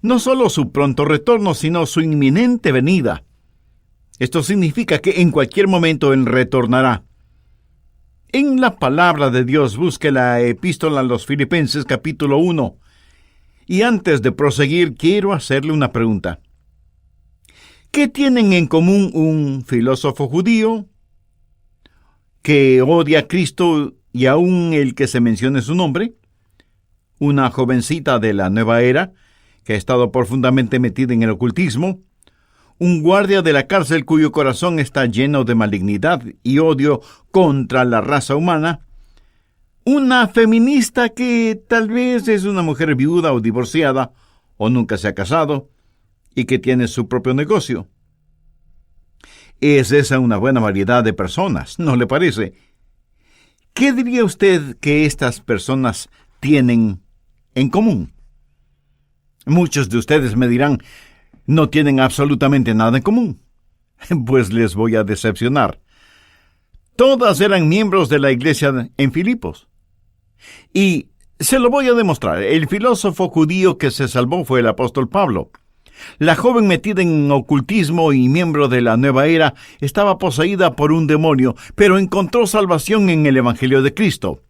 no solo su pronto retorno, sino su inminente venida. Esto significa que en cualquier momento Él retornará. En la palabra de Dios, busque la epístola a los Filipenses capítulo 1. Y antes de proseguir, quiero hacerle una pregunta. ¿Qué tienen en común un filósofo judío que odia a Cristo y aún el que se mencione su nombre? Una jovencita de la nueva era que ha estado profundamente metida en el ocultismo, un guardia de la cárcel cuyo corazón está lleno de malignidad y odio contra la raza humana, una feminista que tal vez es una mujer viuda o divorciada o nunca se ha casado y que tiene su propio negocio. Es esa una buena variedad de personas, ¿no le parece? ¿Qué diría usted que estas personas tienen en común? Muchos de ustedes me dirán, no tienen absolutamente nada en común. Pues les voy a decepcionar. Todas eran miembros de la iglesia en Filipos. Y se lo voy a demostrar. El filósofo judío que se salvó fue el apóstol Pablo. La joven metida en ocultismo y miembro de la nueva era estaba poseída por un demonio, pero encontró salvación en el Evangelio de Cristo.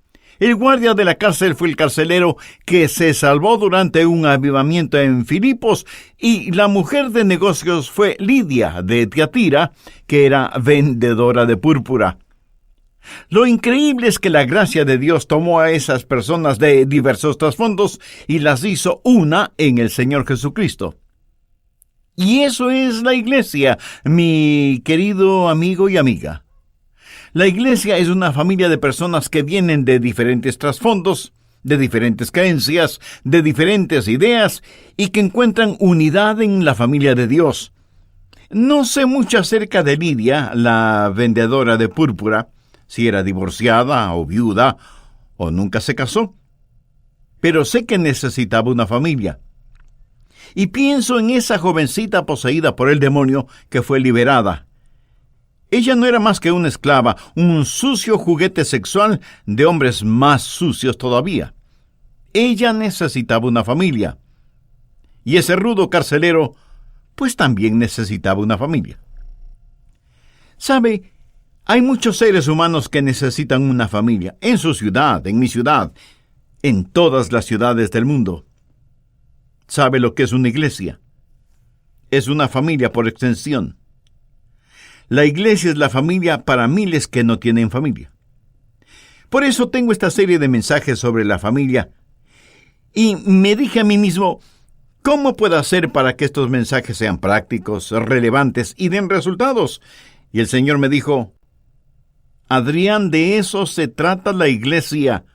El guardia de la cárcel fue el carcelero que se salvó durante un avivamiento en Filipos, y la mujer de negocios fue Lidia de Tiatira, que era vendedora de púrpura. Lo increíble es que la gracia de Dios tomó a esas personas de diversos trasfondos y las hizo una en el Señor Jesucristo. Y eso es la iglesia, mi querido amigo y amiga. La iglesia es una familia de personas que vienen de diferentes trasfondos, de diferentes creencias, de diferentes ideas y que encuentran unidad en la familia de Dios. No sé mucho acerca de Lidia, la vendedora de púrpura, si era divorciada o viuda o nunca se casó, pero sé que necesitaba una familia. Y pienso en esa jovencita poseída por el demonio que fue liberada. Ella no era más que una esclava, un sucio juguete sexual de hombres más sucios todavía. Ella necesitaba una familia. Y ese rudo carcelero, pues también necesitaba una familia. ¿Sabe? Hay muchos seres humanos que necesitan una familia, en su ciudad, en mi ciudad, en todas las ciudades del mundo. ¿Sabe lo que es una iglesia? Es una familia por extensión. La iglesia es la familia para miles que no tienen familia. Por eso tengo esta serie de mensajes sobre la familia. Y me dije a mí mismo, ¿cómo puedo hacer para que estos mensajes sean prácticos, relevantes y den resultados? Y el Señor me dijo, Adrián, de eso se trata la iglesia.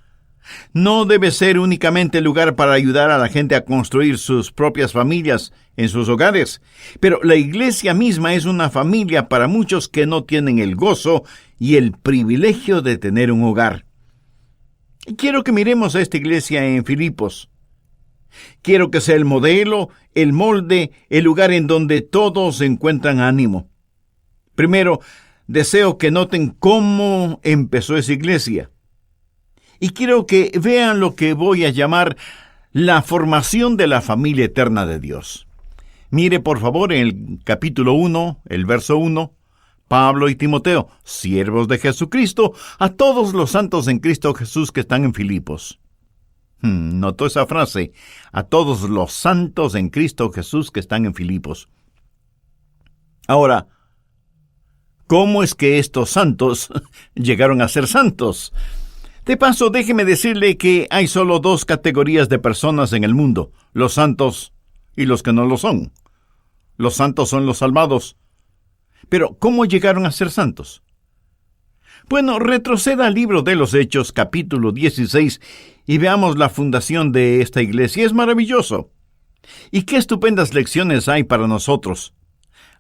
No debe ser únicamente el lugar para ayudar a la gente a construir sus propias familias en sus hogares, pero la iglesia misma es una familia para muchos que no tienen el gozo y el privilegio de tener un hogar. Quiero que miremos a esta iglesia en Filipos. Quiero que sea el modelo, el molde, el lugar en donde todos encuentran ánimo. Primero, deseo que noten cómo empezó esa iglesia. Y quiero que vean lo que voy a llamar la formación de la familia eterna de Dios. Mire, por favor, en el capítulo 1, el verso 1, Pablo y Timoteo, siervos de Jesucristo, a todos los santos en Cristo Jesús que están en Filipos. ¿Notó esa frase? A todos los santos en Cristo Jesús que están en Filipos. Ahora, ¿cómo es que estos santos llegaron a ser santos? De paso, déjeme decirle que hay solo dos categorías de personas en el mundo, los santos y los que no lo son. Los santos son los salvados. Pero, ¿cómo llegaron a ser santos? Bueno, retroceda al libro de los Hechos, capítulo 16, y veamos la fundación de esta iglesia. Es maravilloso. Y qué estupendas lecciones hay para nosotros.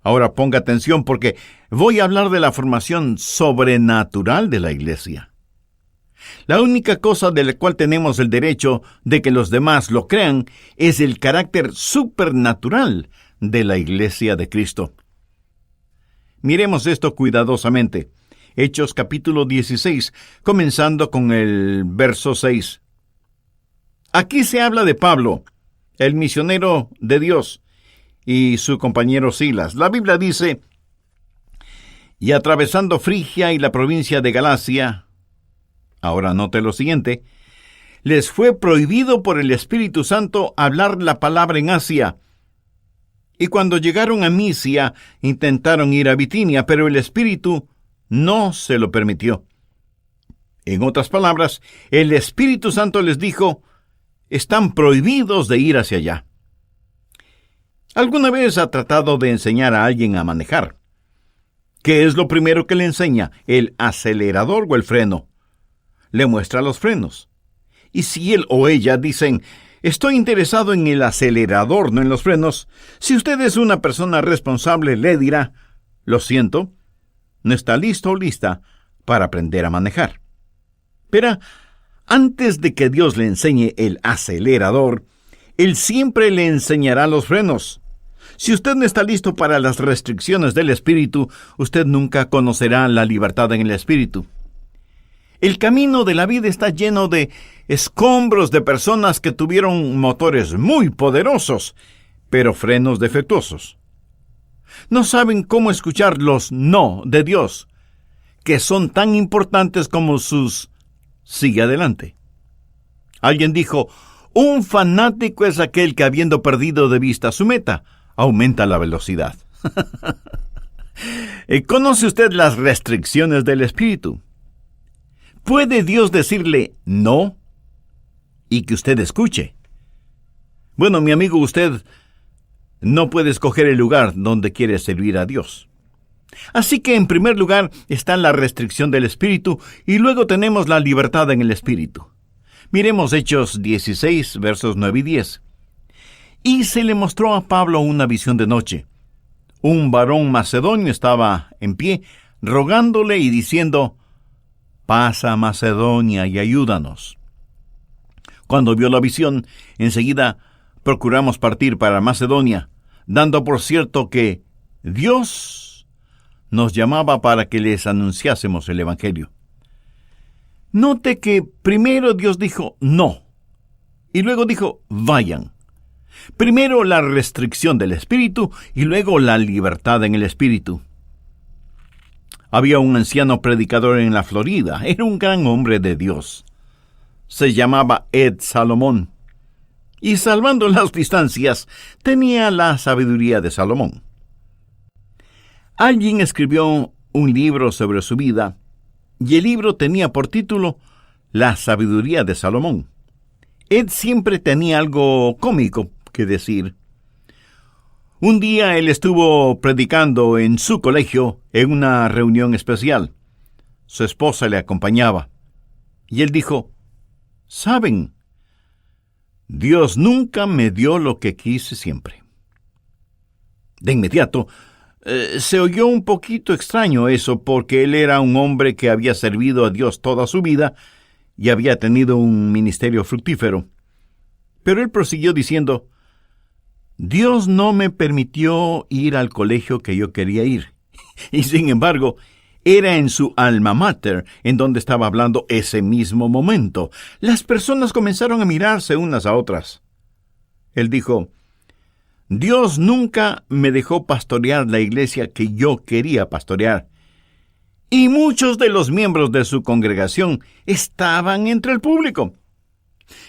Ahora ponga atención porque voy a hablar de la formación sobrenatural de la iglesia. La única cosa de la cual tenemos el derecho de que los demás lo crean es el carácter supernatural de la iglesia de Cristo. Miremos esto cuidadosamente. Hechos capítulo 16, comenzando con el verso 6. Aquí se habla de Pablo, el misionero de Dios, y su compañero Silas. La Biblia dice: y atravesando Frigia y la provincia de Galacia, ahora note lo siguiente, les fue prohibido por el Espíritu Santo hablar la palabra en Asia. Y cuando llegaron a Misia, intentaron ir a Bitinia, pero el Espíritu no se lo permitió. En otras palabras, el Espíritu Santo les dijo: están prohibidos de ir hacia allá. ¿Alguna vez ha tratado de enseñar a alguien a manejar? ¿Qué es lo primero que le enseña? ¿El acelerador o el freno? Le muestra los frenos. Y si él o ella dicen: estoy interesado en el acelerador, no en los frenos, si usted es una persona responsable, le dirá: lo siento, no está listo o lista para aprender a manejar. Pero antes de que Dios le enseñe el acelerador, Él siempre le enseñará los frenos. Si usted no está listo para las restricciones del Espíritu, usted nunca conocerá la libertad en el Espíritu. El camino de la vida está lleno de escombros de personas que tuvieron motores muy poderosos, pero frenos defectuosos. No saben cómo escuchar los no de Dios, que son tan importantes como sus sigue adelante. Alguien dijo: un fanático es aquel que, habiendo perdido de vista su meta, aumenta la velocidad. ¿Conoce usted las restricciones del Espíritu? ¿Puede Dios decirle no y que usted escuche? Bueno, mi amigo, usted no puede escoger el lugar donde quiere servir a Dios. Así que en primer lugar está la restricción del Espíritu y luego tenemos la libertad en el Espíritu. Miremos Hechos 16, versos 9 y 10. Y se le mostró a Pablo una visión de noche. Un varón macedonio estaba en pie, rogándole y diciendo: pasa a Macedonia y ayúdanos. Cuando vio la visión, enseguida procuramos partir para Macedonia, dando por cierto que Dios nos llamaba para que les anunciásemos el Evangelio. Note que primero Dios dijo no, y luego dijo vayan. Primero la restricción del Espíritu y luego la libertad en el Espíritu. Había un anciano predicador en la Florida. Era un gran hombre de Dios. Se llamaba Ed Salomón. Y salvando las distancias, tenía la sabiduría de Salomón. Alguien escribió un libro sobre su vida, y el libro tenía por título La sabiduría de Salomón. Ed siempre tenía algo cómico que decir. Un día él estuvo predicando en su colegio en una reunión especial. Su esposa le acompañaba. Y él dijo: ¿saben? Dios nunca me dio lo que quise siempre. De inmediato, se oyó un poquito extraño eso, porque él era un hombre que había servido a Dios toda su vida y había tenido un ministerio fructífero. Pero él prosiguió diciendo: Dios no me permitió ir al colegio que yo quería ir. Y sin embargo, era en su alma mater en donde estaba hablando ese mismo momento. Las personas comenzaron a mirarse unas a otras. Él dijo: Dios nunca me dejó pastorear la iglesia que yo quería pastorear. Y muchos de los miembros de su congregación estaban entre el público.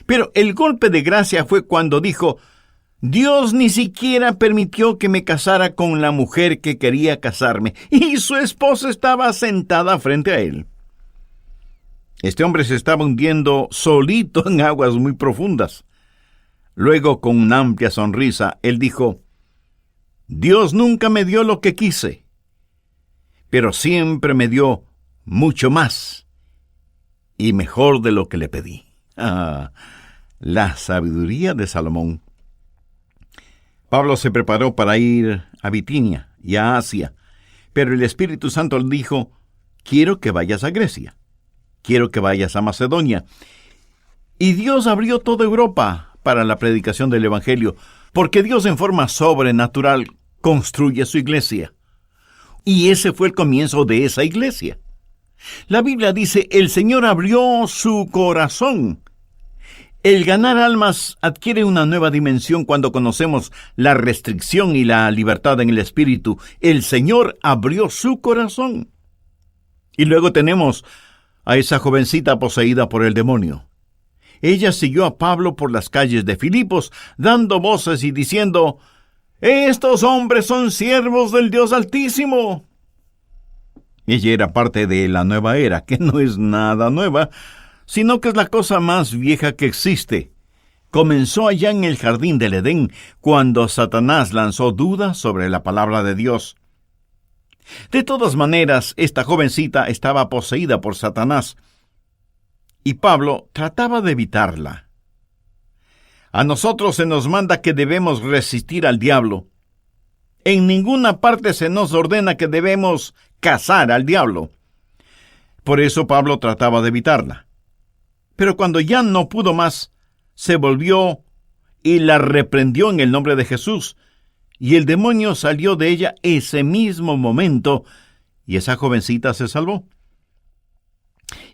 Pero el golpe de gracia fue cuando dijo: Dios ni siquiera permitió que me casara con la mujer que quería casarme, y su esposa estaba sentada frente a él. Este hombre se estaba hundiendo solito en aguas muy profundas. Luego, con una amplia sonrisa, él dijo: Dios nunca me dio lo que quise, pero siempre me dio mucho más y mejor de lo que le pedí. La sabiduría de Salomón. Pablo se preparó para ir a Bitinia y a Asia, pero el Espíritu Santo le dijo: quiero que vayas a Grecia, quiero que vayas a Macedonia. Y Dios abrió toda Europa para la predicación del Evangelio, porque Dios en forma sobrenatural construye su iglesia. Y ese fue el comienzo de esa iglesia. La Biblia dice: el Señor abrió su corazón. El ganar almas adquiere una nueva dimensión cuando conocemos la restricción y la libertad en el Espíritu. El Señor abrió su corazón. Y luego tenemos a esa jovencita poseída por el demonio. Ella siguió a Pablo por las calles de Filipos, dando voces y diciendo: «Estos hombres son siervos del Dios Altísimo». Ella era parte de la nueva era, que no es nada nueva, sino que es la cosa más vieja que existe. Comenzó allá en el jardín del Edén, cuando Satanás lanzó dudas sobre la palabra de Dios. De todas maneras, esta jovencita estaba poseída por Satanás, y Pablo trataba de evitarla. A nosotros se nos manda que debemos resistir al diablo. En ninguna parte se nos ordena que debemos cazar al diablo. Por eso Pablo trataba de evitarla. Pero cuando ya no pudo más, se volvió y la reprendió en el nombre de Jesús, y el demonio salió de ella ese mismo momento, y esa jovencita se salvó.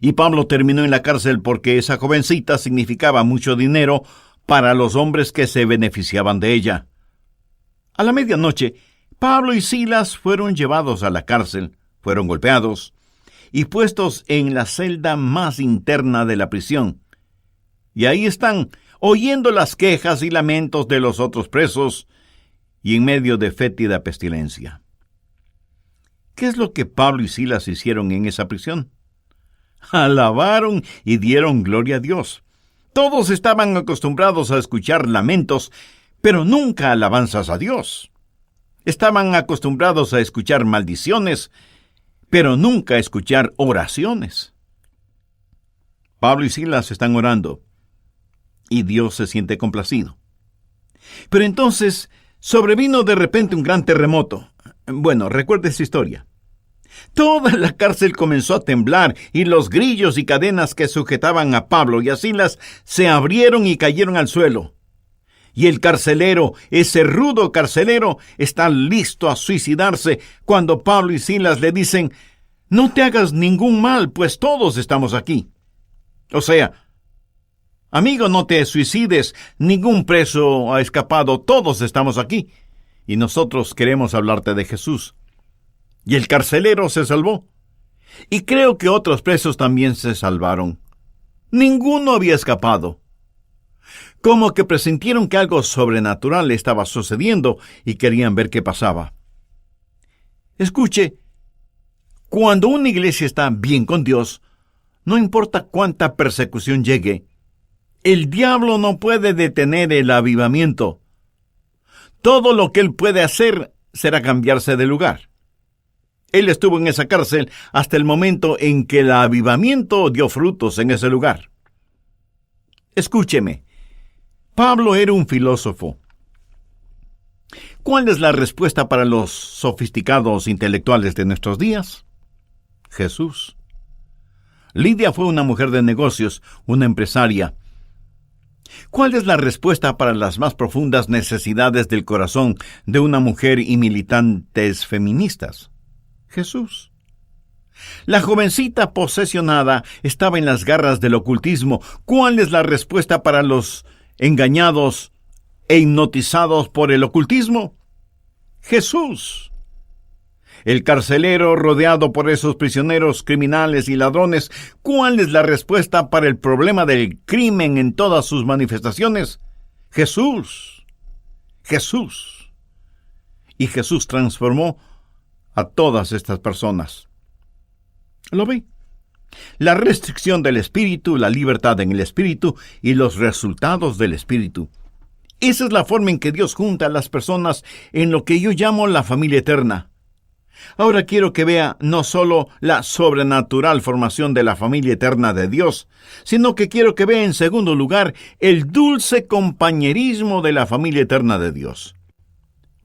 Y Pablo terminó en la cárcel porque esa jovencita significaba mucho dinero para los hombres que se beneficiaban de ella. A la medianoche, Pablo y Silas fueron llevados a la cárcel, fueron golpeados y puestos en la celda más interna de la prisión. Y ahí están, oyendo las quejas y lamentos de los otros presos, y en medio de fétida pestilencia. ¿Qué es lo que Pablo y Silas hicieron en esa prisión? Alabaron y dieron gloria a Dios. Todos estaban acostumbrados a escuchar lamentos, pero nunca alabanzas a Dios. Estaban acostumbrados a escuchar maldiciones, pero nunca a escuchar oraciones. Pablo y Silas están orando, y Dios se siente complacido. Pero entonces sobrevino de repente un gran terremoto. Bueno, recuerde esa historia. Toda la cárcel comenzó a temblar, y los grillos y cadenas que sujetaban a Pablo y a Silas se abrieron y cayeron al suelo. Y el carcelero, ese rudo carcelero, está listo a suicidarse cuando Pablo y Silas le dicen: «No te hagas ningún mal, pues todos estamos aquí». O sea, amigo, no te suicides, ningún preso ha escapado, todos estamos aquí, y nosotros queremos hablarte de Jesús. Y el carcelero se salvó. Y creo que otros presos también se salvaron. Ninguno había escapado. Como que presintieron que algo sobrenatural estaba sucediendo y querían ver qué pasaba. Escuche, cuando una iglesia está bien con Dios, no importa cuánta persecución llegue, el diablo no puede detener el avivamiento. Todo lo que él puede hacer será cambiarse de lugar. Él estuvo en esa cárcel hasta el momento en que el avivamiento dio frutos en ese lugar. Escúcheme, Pablo era un filósofo. ¿Cuál es la respuesta para los sofisticados intelectuales de nuestros días? Jesús. Lidia fue una mujer de negocios, una empresaria. ¿Cuál es la respuesta para las más profundas necesidades del corazón de una mujer y militantes feministas? Jesús. La jovencita posesionada estaba en las garras del ocultismo. ¿Cuál es la respuesta para los engañados e hipnotizados por el ocultismo? Jesús. El carcelero rodeado por esos prisioneros criminales y ladrones, ¿cuál es la respuesta para el problema del crimen en todas sus manifestaciones? Jesús. Jesús. Y Jesús transformó a todas estas personas. ¿Lo ve? La restricción del Espíritu, la libertad en el Espíritu y los resultados del Espíritu. Esa es la forma en que Dios junta a las personas en lo que yo llamo la familia eterna. Ahora quiero que vea no solo la sobrenatural formación de la familia eterna de Dios, sino que quiero que vea en segundo lugar el dulce compañerismo de la familia eterna de Dios.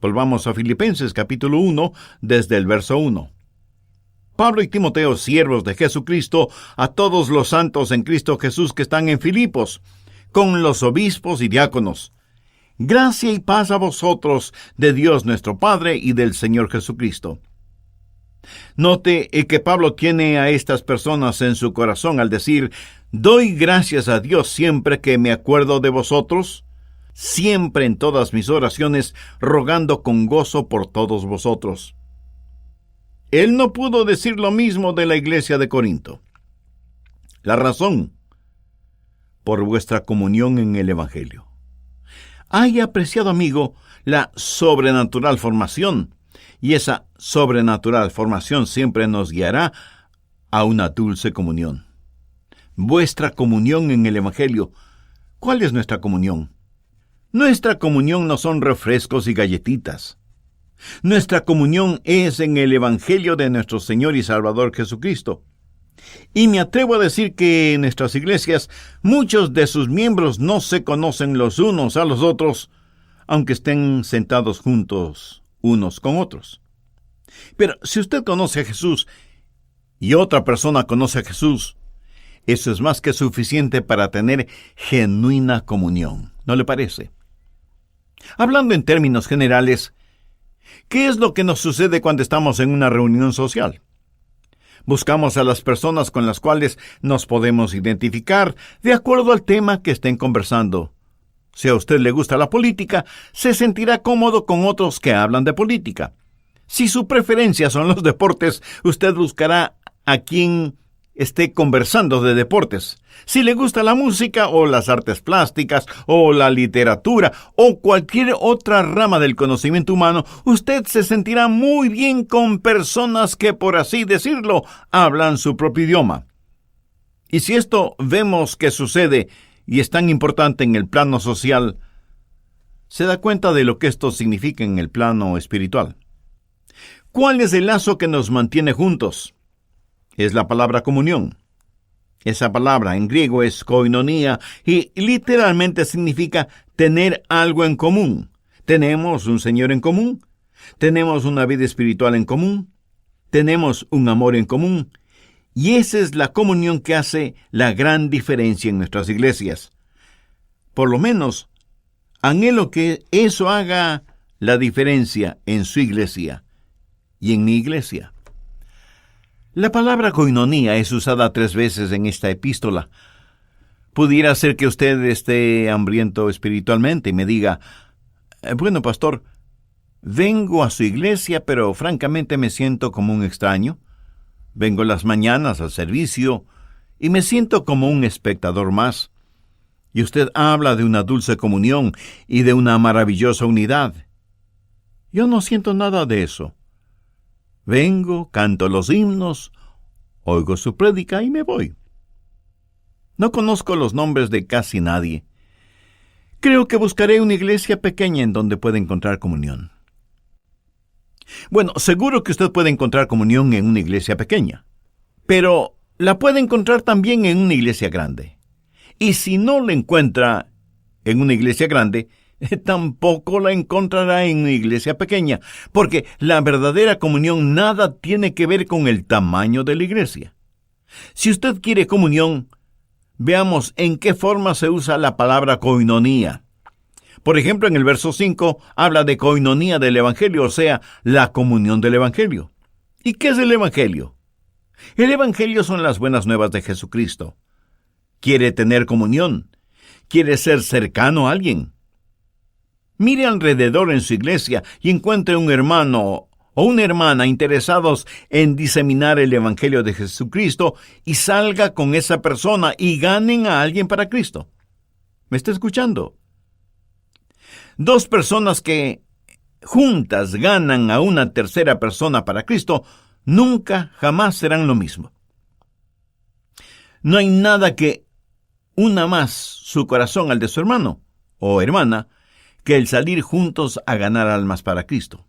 Volvamos a Filipenses capítulo 1, desde el verso 1. Pablo y Timoteo, siervos de Jesucristo, a todos los santos en Cristo Jesús que están en Filipos, con los obispos y diáconos. Gracia y paz a vosotros, de Dios nuestro Padre y del Señor Jesucristo. Note que Pablo tiene a estas personas en su corazón al decir: Doy gracias a Dios siempre que me acuerdo de vosotros, siempre en todas mis oraciones, rogando con gozo por todos vosotros. Él no pudo decir lo mismo de la iglesia de Corinto. La razón: por vuestra comunión en el Evangelio. Hay, apreciado amigo, la sobrenatural formación, y esa sobrenatural formación siempre nos guiará a una dulce comunión. Vuestra comunión en el Evangelio. ¿Cuál es nuestra comunión? Nuestra comunión no son refrescos y galletitas. Nuestra comunión es en el Evangelio de nuestro Señor y Salvador Jesucristo. Y me atrevo a decir que en nuestras iglesias muchos de sus miembros no se conocen los unos a los otros, aunque estén sentados juntos unos con otros. Pero si usted conoce a Jesús y otra persona conoce a Jesús, eso es más que suficiente para tener genuina comunión, ¿no le parece? Hablando en términos generales, ¿qué es lo que nos sucede cuando estamos en una reunión social? Buscamos a las personas con las cuales nos podemos identificar de acuerdo al tema que estén conversando. Si a usted le gusta la política, se sentirá cómodo con otros que hablan de política. Si su preferencia son los deportes, usted buscará a quien esté conversando de deportes. Si le gusta la música o las artes plásticas o la literatura o cualquier otra rama del conocimiento humano, usted se sentirá muy bien con personas que, por así decirlo, hablan su propio idioma. Y si esto vemos que sucede y es tan importante en el plano social, se da cuenta de lo que esto significa en el plano espiritual. ¿Cuál es el lazo que nos mantiene juntos? Es la palabra comunión. Esa palabra en griego es koinonia y literalmente significa tener algo en común. Tenemos un Señor en común, tenemos una vida espiritual en común, tenemos un amor en común, y esa es la comunión que hace la gran diferencia en nuestras iglesias. Por lo menos, anhelo que eso haga la diferencia en su iglesia y en mi iglesia. La palabra koinonia es usada 3 veces en esta epístola. Pudiera ser que usted esté hambriento espiritualmente y me diga: bueno, pastor, vengo a su iglesia, pero francamente me siento como un extraño. Vengo las mañanas al servicio y me siento como un espectador más. Y usted habla de una dulce comunión y de una maravillosa unidad. Yo no siento nada de eso. Vengo, canto los himnos, oigo su prédica y me voy. No conozco los nombres de casi nadie. Creo que buscaré una iglesia pequeña en donde pueda encontrar comunión. Bueno, seguro que usted puede encontrar comunión en una iglesia pequeña, pero la puede encontrar también en una iglesia grande. Y si no la encuentra en una iglesia grande, tampoco la encontrará en una iglesia pequeña, porque la verdadera comunión nada tiene que ver con el tamaño de la iglesia. Si usted quiere comunión, veamos en qué forma se usa la palabra koinonia. Por ejemplo, en el verso 5 habla de koinonia del Evangelio, o sea, la comunión del Evangelio. ¿Y qué es el Evangelio? El Evangelio son las buenas nuevas de Jesucristo. ¿Quiere tener comunión? ¿Quiere ser cercano a alguien? Mire alrededor en su iglesia y encuentre un hermano o una hermana interesados en diseminar el Evangelio de Jesucristo y salga con esa persona y ganen a alguien para Cristo. ¿Me está escuchando? 2 personas que juntas ganan a una tercera persona para Cristo nunca, jamás serán lo mismo. No hay nada que una más su corazón al de su hermano o hermana que el salir juntos a ganar almas para Cristo.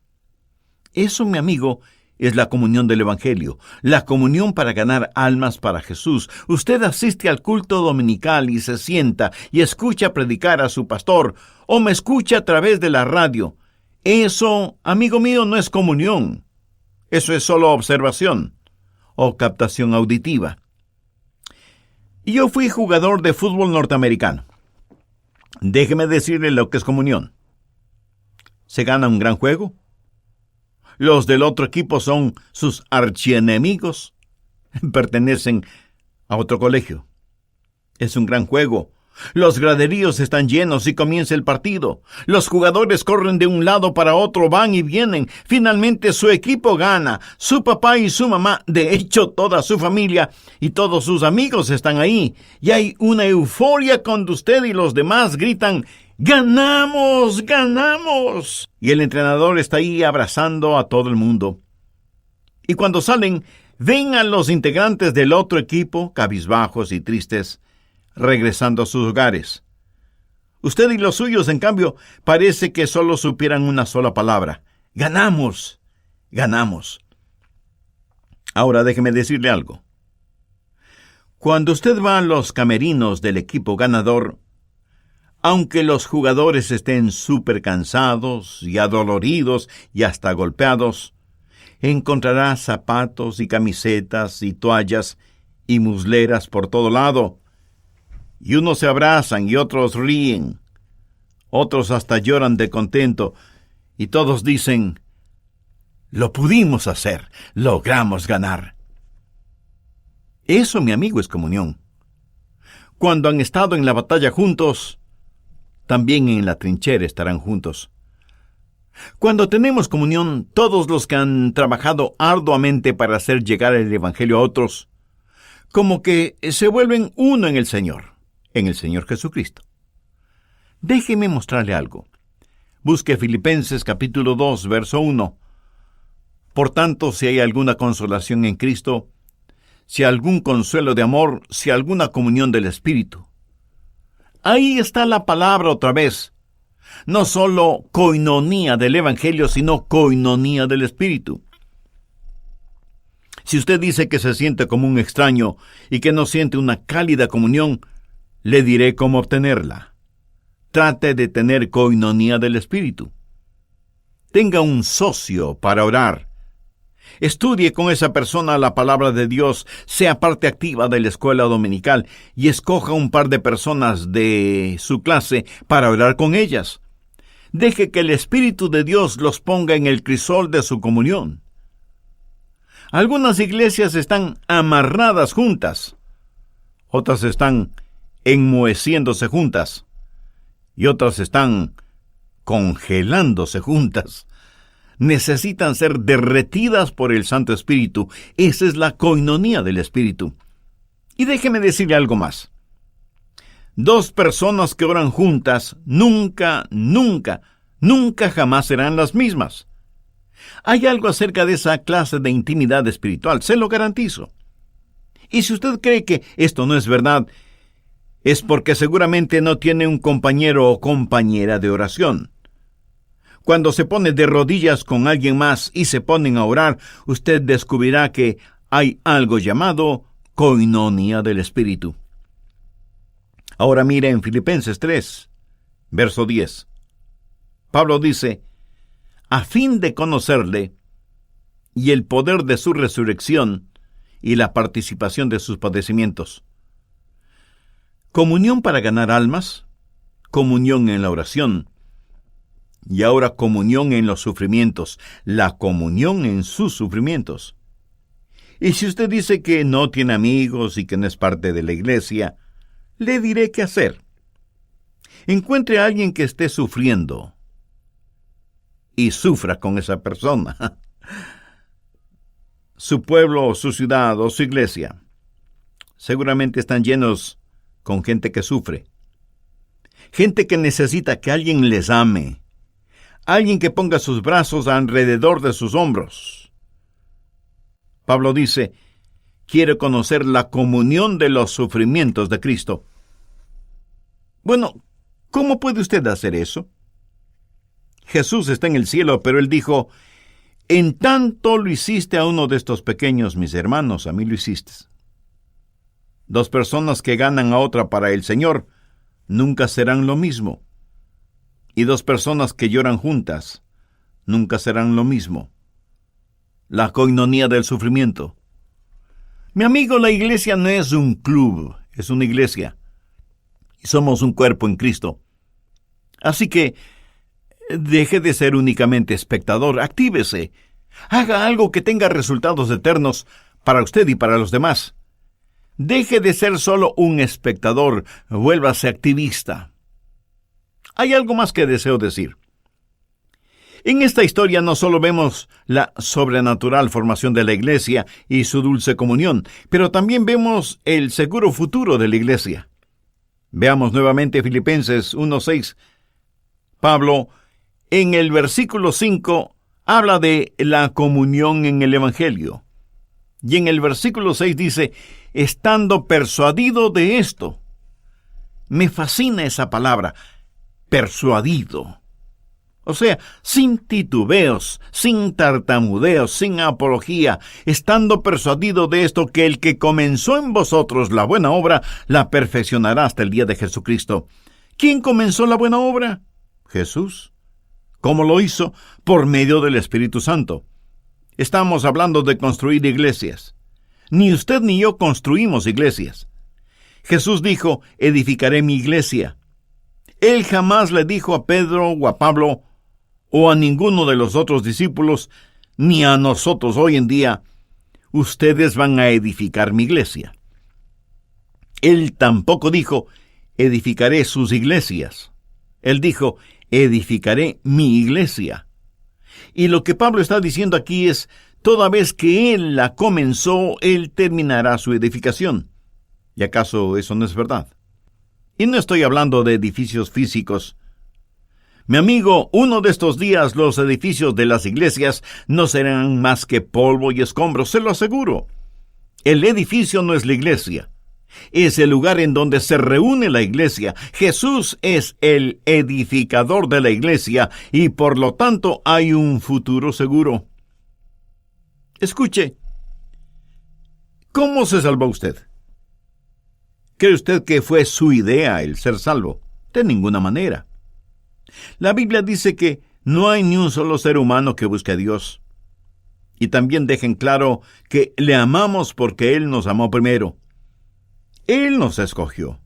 Eso, mi amigo, es la comunión del Evangelio, la comunión para ganar almas para Jesús. Usted asiste al culto dominical y se sienta y escucha predicar a su pastor, o me escucha a través de la radio. Eso, amigo mío, no es comunión. Eso es solo observación o captación auditiva. Yo fui jugador de fútbol norteamericano. Déjeme decirle lo que es comunión. Se gana un gran juego. Los del otro equipo son sus archienemigos. Pertenecen a otro colegio. Es un gran juego. Los graderíos están llenos y comienza el partido. Los jugadores corren de un lado para otro, van y vienen. Finalmente su equipo gana. Su papá y su mamá, de hecho toda su familia y todos sus amigos están ahí. Y hay una euforia cuando usted y los demás gritan: ¡Ganamos! ¡Ganamos! Y el entrenador está ahí abrazando a todo el mundo. Y cuando salen, ven a los integrantes del otro equipo, cabizbajos y tristes, regresando a sus hogares. Usted y los suyos, en cambio, parece que solo supieran una sola palabra: ¡ganamos! ¡Ganamos! Ahora déjeme decirle algo. Cuando usted va a los camerinos del equipo ganador, aunque los jugadores estén súper cansados y adoloridos y hasta golpeados, encontrará zapatos y camisetas y toallas y musleras por todo lado. Y unos se abrazan y otros ríen. Otros hasta lloran de contento. Y todos dicen: lo pudimos hacer, logramos ganar. Eso, mi amigo, es comunión. Cuando han estado en la batalla juntos, también en la trinchera estarán juntos. Cuando tenemos comunión, todos los que han trabajado arduamente para hacer llegar el Evangelio a otros, como que se vuelven uno en el Señor Jesucristo. Déjeme mostrarle algo. Busque Filipenses capítulo 2, verso 1. Por tanto, si hay alguna consolación en Cristo, si algún consuelo de amor, si alguna comunión del Espíritu. Ahí está la palabra otra vez. No solo coinonía del Evangelio, sino coinonía del Espíritu. Si usted dice que se siente como un extraño y que no siente una cálida comunión, le diré cómo obtenerla. Trate de tener coinonía del Espíritu. Tenga un socio para orar. Estudie con esa persona la palabra de Dios, sea parte activa de la escuela dominical y escoja un par de personas de su clase para orar con ellas. Deje que el Espíritu de Dios los ponga en el crisol de su comunión. Algunas iglesias están amarradas juntas, otras están enmoheciéndose juntas y otras están congelándose juntas. Necesitan ser derretidas por el Santo Espíritu. Esa es la coinonía del Espíritu. Y déjeme decirle algo más. Dos personas que oran juntas nunca jamás serán las mismas. Hay algo acerca de esa clase de intimidad espiritual, se lo garantizo. Y si usted cree que esto no es verdad, es porque seguramente no tiene un compañero o compañera de oración. Cuando se pone de rodillas con alguien más y se ponen a orar, usted descubrirá que hay algo llamado coinonía del Espíritu. Ahora mire en Filipenses 3, verso 10. Pablo dice: a fin de conocerle y el poder de su resurrección y la participación de sus padecimientos. Comunión para ganar almas, comunión en la oración, y ahora comunión en los sufrimientos, la comunión en sus sufrimientos. Y si usted dice que no tiene amigos y que no es parte de la iglesia, le diré qué hacer. Encuentre a alguien que esté sufriendo y sufra con esa persona. Su pueblo o su ciudad o su iglesia seguramente están llenos con gente que sufre. Gente que necesita que alguien les ame. Alguien que ponga sus brazos alrededor de sus hombros. Pablo dice: quiero conocer la comunión de los sufrimientos de Cristo. Bueno, ¿cómo puede usted hacer eso? Jesús está en el cielo, pero él dijo: en tanto lo hiciste a uno de estos pequeños, mis hermanos, a mí lo hiciste. Dos personas que ganan a otra para el Señor nunca serán lo mismo. Y dos personas que lloran juntas nunca serán lo mismo. La coinonía del sufrimiento. Mi amigo, la iglesia no es un club, es una iglesia. Y somos un cuerpo en Cristo. Así que deje de ser únicamente espectador, actívese. Haga algo que tenga resultados eternos para usted y para los demás. Deje de ser solo un espectador, vuélvase activista. Hay algo más que deseo decir. En esta historia no solo vemos la sobrenatural formación de la iglesia y su dulce comunión, pero también vemos el seguro futuro de la iglesia. Veamos nuevamente Filipenses 1:6. Pablo, en el versículo 5, habla de la comunión en el Evangelio. Y en el versículo 6 dice, estando persuadido de esto. Me fascina esa palabra, persuadido. O sea, sin titubeos, sin tartamudeos, sin apología, estando persuadido de esto, que el que comenzó en vosotros la buena obra, la perfeccionará hasta el día de Jesucristo. ¿Quién comenzó la buena obra? Jesús. ¿Cómo lo hizo? Por medio del Espíritu Santo. Estamos hablando de construir iglesias. Ni usted ni yo construimos iglesias. Jesús dijo, edificaré mi iglesia. Él jamás le dijo a Pedro o a Pablo o a ninguno de los otros discípulos, ni a nosotros hoy en día, ustedes van a edificar mi iglesia. Él tampoco dijo, edificaré sus iglesias. Él dijo, edificaré mi iglesia. Y lo que Pablo está diciendo aquí es, toda vez que Él la comenzó, Él terminará su edificación. ¿Y acaso eso no es verdad? Y no estoy hablando de edificios físicos. Mi amigo, uno de estos días los edificios de las iglesias no serán más que polvo y escombros, se lo aseguro. El edificio no es la iglesia. Es el lugar en donde se reúne la iglesia. Jesús es el edificador de la iglesia y por lo tanto hay un futuro seguro. Escuche, ¿cómo se salvó usted? ¿Cree usted que fue su idea el ser salvo? De ninguna manera. La Biblia dice que no hay ni un solo ser humano que busque a Dios. Y también dejen claro que le amamos porque Él nos amó primero. Él nos escogió.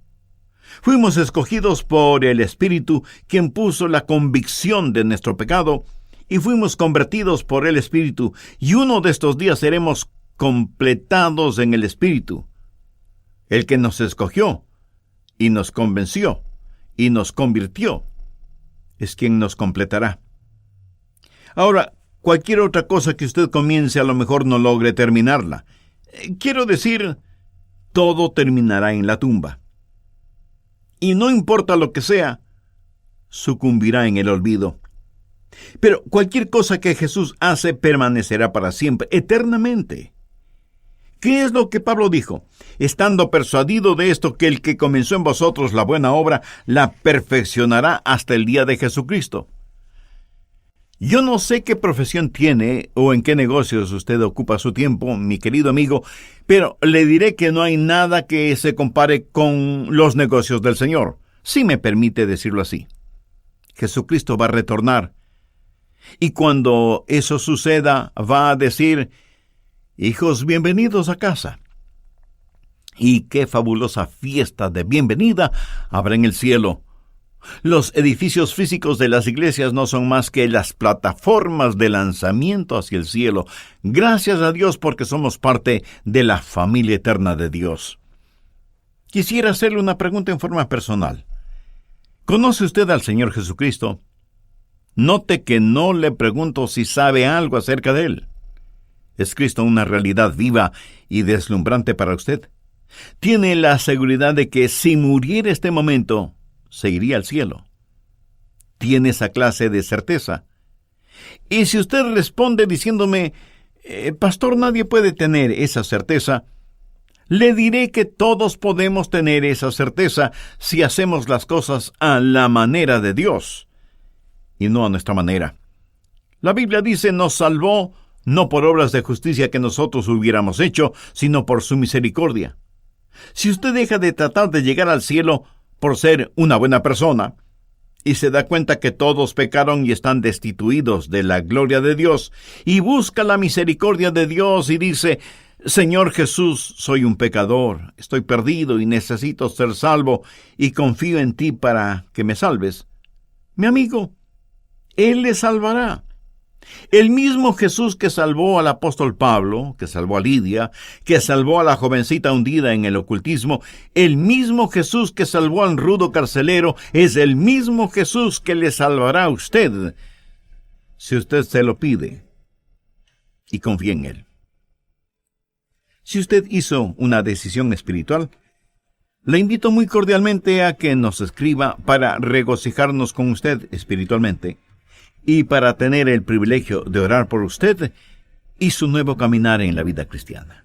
Fuimos escogidos por el Espíritu, quien puso la convicción de nuestro pecado, y fuimos convertidos por el Espíritu, y uno de estos días seremos completados en el Espíritu. El que nos escogió, y nos convenció, y nos convirtió, es quien nos completará. Ahora, cualquier otra cosa que usted comience a lo mejor no logre terminarla. Quiero decir, todo terminará en la tumba. Y no importa lo que sea, sucumbirá en el olvido. Pero cualquier cosa que Jesús hace permanecerá para siempre, eternamente. ¿Qué es lo que Pablo dijo? Estando persuadido de esto, que el que comenzó en vosotros la buena obra, la perfeccionará hasta el día de Jesucristo. Yo no sé qué profesión tiene o en qué negocios usted ocupa su tiempo, mi querido amigo, pero le diré que no hay nada que se compare con los negocios del Señor, si me permite decirlo así. Jesucristo va a retornar, y cuando eso suceda, va a decir, hijos, bienvenidos a casa. Y qué fabulosa fiesta de bienvenida habrá en el cielo. Los edificios físicos de las iglesias no son más que las plataformas de lanzamiento hacia el cielo. Gracias a Dios porque somos parte de la familia eterna de Dios. Quisiera hacerle una pregunta en forma personal. ¿Conoce usted al Señor Jesucristo? Note que no le pregunto si sabe algo acerca de Él. ¿Es Cristo una realidad viva y deslumbrante para usted? ¿Tiene la seguridad de que si muriera este momento, se iría al cielo? ¿Tiene esa clase de certeza? Y si usted responde diciéndome, pastor, nadie puede tener esa certeza, le diré que todos podemos tener esa certeza si hacemos las cosas a la manera de Dios y no a nuestra manera. La Biblia dice, nos salvó no por obras de justicia que nosotros hubiéramos hecho, sino por su misericordia. Si usted deja de tratar de llegar al cielo por ser una buena persona, y se da cuenta que todos pecaron y están destituidos de la gloria de Dios, y busca la misericordia de Dios y dice, Señor Jesús, soy un pecador, estoy perdido y necesito ser salvo, y confío en ti para que me salves. Mi amigo, Él le salvará. El mismo Jesús que salvó al apóstol Pablo, que salvó a Lidia, que salvó a la jovencita hundida en el ocultismo, el mismo Jesús que salvó al rudo carcelero, es el mismo Jesús que le salvará a usted, si usted se lo pide y confía en Él. Si usted hizo una decisión espiritual, le invito muy cordialmente a que nos escriba para regocijarnos con usted espiritualmente y para tener el privilegio de orar por usted y su nuevo caminar en la vida cristiana.